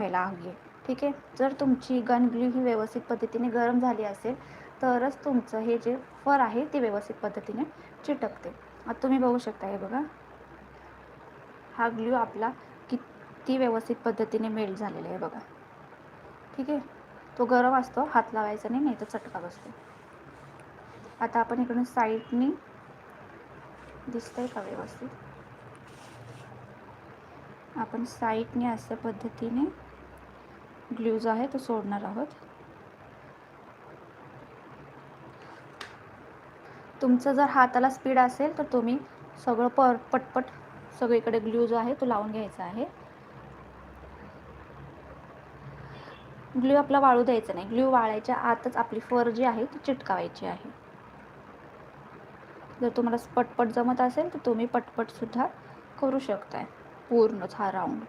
व्हायला हवी आहे. ठीक आहे. जर तुमची गन ग्लू ही व्यवस्थित पद्धतीने गरम झाली असेल तरच तुमचं हे जे फर आहे ते व्यवस्थित पद्धतीने चिटकते. आता तुम्ही बघू शकता, हे बघा, हा ग्लू आपला किती व्यवस्थित पद्धतीने मेल्ट झालेला आहे बघा. ठीक आहे. तो गरम असतो, हात लावायचा नाही, नाही तर चटका बसतो. आता आपण इकडून साईडनी, दिसतंय का व्यवस्थित, आपण साईडने अशा पद्धतीने ग्लू जो आहे तो सोडणार आहोत. तुमचं जर हाताला स्पीड असेल तर तुम्ही सगळं पटपट सगळीकडे ग्लू जो आहे तो लावून घ्यायचा आहे. ग्लू आपला वाळू द्यायचा नाही. ग्लू वाळायच्या आतच आपली फर जी आहे ती चिटकावायची आहे. जर तुम्हाला पटपट जमत असेल तर तुम्ही पटपट सुद्धा करू शकताय पूर्णच हा राऊंड.